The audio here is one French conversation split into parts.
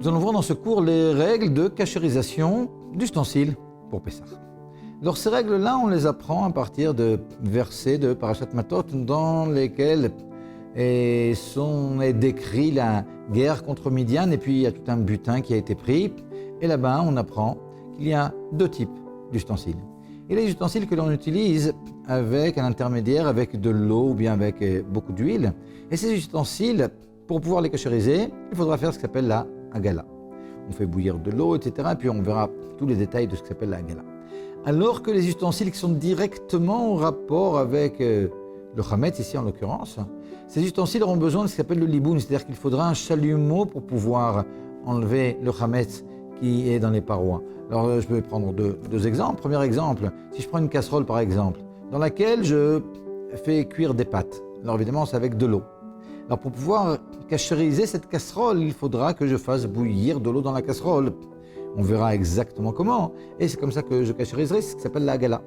Nous allons voir dans ce cours les règles de cachérisation d'ustensiles pour Pessah. Alors ces règles-là, on les apprend à partir de versets de Parashat Matot dans lesquels est décrit la guerre contre Midian et puis il y a tout un butin qui a été pris. Et là-bas, on apprend qu'il y a deux types d'ustensiles. Il y a les ustensiles que l'on utilise avec un intermédiaire, avec de l'eau ou bien avec beaucoup d'huile. Et ces ustensiles, pour pouvoir les cachériser, il faudra faire ce qui s'appelle la Hagala. On fait bouillir de l'eau, etc. Et puis on verra tous les détails de ce qui s'appelle la Hagala. Alors que les ustensiles qui sont directement en rapport avec le Hametz, ici en l'occurrence, ces ustensiles auront besoin de ce qui s'appelle le liboun, c'est-à-dire qu'il faudra un chalumeau pour pouvoir enlever le Hametz qui est dans les parois. Alors je vais prendre deux exemples. Premier exemple, si je prends une casserole par exemple, dans laquelle je fais cuire des pâtes. Alors évidemment c'est avec de l'eau. Alors pour pouvoir cachériser cette casserole, il faudra que je fasse bouillir de l'eau dans la casserole. On verra exactement comment, et c'est comme ça que je cachériserai, c'est ce qui s'appelle la Hagala.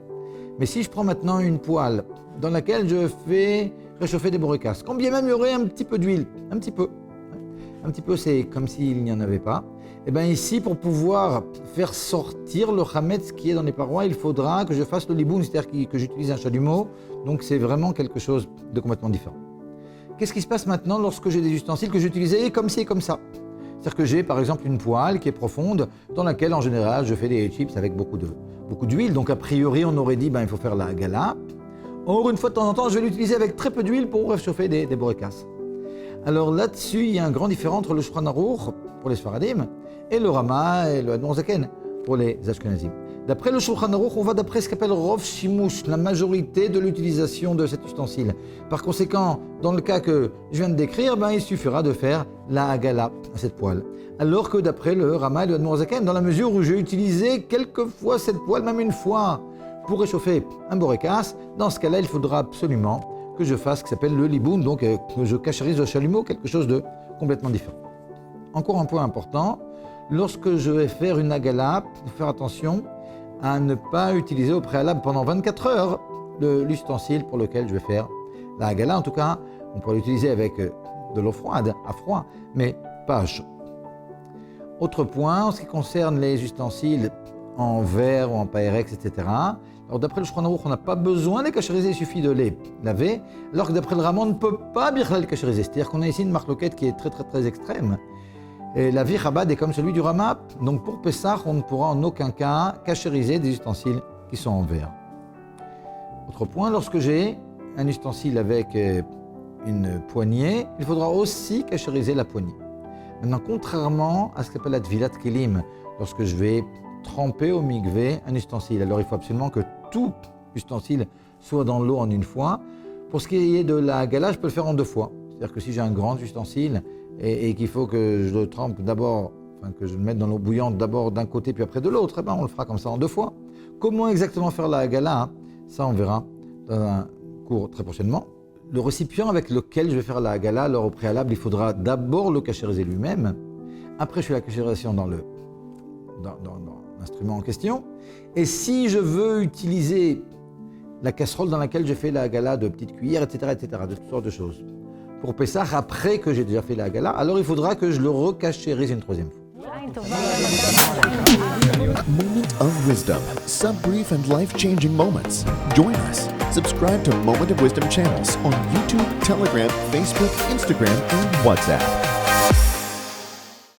Mais si je prends maintenant une poêle dans laquelle je fais réchauffer des boricas, quand bien même il y aurait un petit peu d'huile, un petit peu c'est comme s'il n'y en avait pas, et bien ici pour pouvoir faire sortir le Hametz qui est dans les parois, il faudra que je fasse le liboun, c'est-à-dire que j'utilise un chalumeau, donc c'est vraiment quelque chose de complètement différent. Qu'est-ce qui se passe maintenant lorsque j'ai des ustensiles que j'utilisais comme ci et comme ça? C'est-à-dire que j'ai par exemple une poêle qui est profonde dans laquelle en général je fais des chips avec beaucoup d'huile. Donc a priori on aurait dit il faut faire la Hagala. Or une fois de temps en temps je vais l'utiliser avec très peu d'huile pour réchauffer des boricas. Alors là-dessus il y a un grand différent entre le Shulchan Aruch pour les Sfaradim et le Rama et le Admor Zaken pour les Ashkenazim. D'après le Shulchan Aruch, on va d'après ce qu'appelle Rov Shimush, la majorité de l'utilisation de cet ustensile. Par conséquent, dans le cas que je viens de décrire, il suffira de faire la Hagala à cette poêle. Alors que d'après le Rama et le Admor Zaken, dans la mesure où j'ai utilisé quelquefois cette poêle, même une fois, pour réchauffer un boricas, dans ce cas-là, il faudra absolument que je fasse ce qui s'appelle le liboun, donc que je cachérise au chalumeau, quelque chose de complètement différent. Encore un point important, lorsque je vais faire une Hagala, il faut faire attention à ne pas utiliser au préalable pendant 24 heures l'ustensile pour lequel je vais faire la Hagala. En tout cas, on peut l'utiliser avec de l'eau froide, à froid, mais pas à chaud. Autre point, en ce qui concerne les ustensiles en verre ou en Pyrex, etc. Alors d'après le Shulchan Aruch, on n'a pas besoin de les cachériser, il suffit de les laver, alors que d'après le Rama, on ne peut pas bien les cachériser. C'est-à-dire qu'on a ici une marloquette qui est très très très extrême. Et la vie Chabad est comme celui du Rama, donc pour Pessah, on ne pourra en aucun cas cachériser des ustensiles qui sont en verre. Autre point, lorsque j'ai un ustensile avec une poignée, il faudra aussi cachériser la poignée. Maintenant, contrairement à ce qu'on appelle la Tvilat Kelim, lorsque je vais tremper au mikvé un ustensile, alors il faut absolument que tout ustensile soit dans l'eau en une fois. Pour ce qui est de la Hagala, je peux le faire en deux fois. C'est-à-dire que si j'ai un grand ustensile, et qu'il faut que je le trempe d'abord, que je le mette dans l'eau bouillante d'abord d'un côté puis après de l'autre, on le fera comme ça en deux fois. Comment exactement faire la Hagala, ça on verra dans un cours très prochainement. Le récipient avec lequel je vais faire la Hagala, alors au préalable, il faudra d'abord le cachériser lui-même. Après je fais la cachérisation dans l'instrument en question. Et si je veux utiliser la casserole dans laquelle je fais la Hagala de petites cuillères, etc., de toutes sortes de choses, pour Pessah, après que j'ai déjà fait la Hagala, alors il faudra que je le recachérise une troisième fois. Moment of Wisdom, some brief and life-changing moments. Join us. Subscribe to Moment of Wisdom channels on YouTube, Telegram, Facebook, Instagram, and WhatsApp.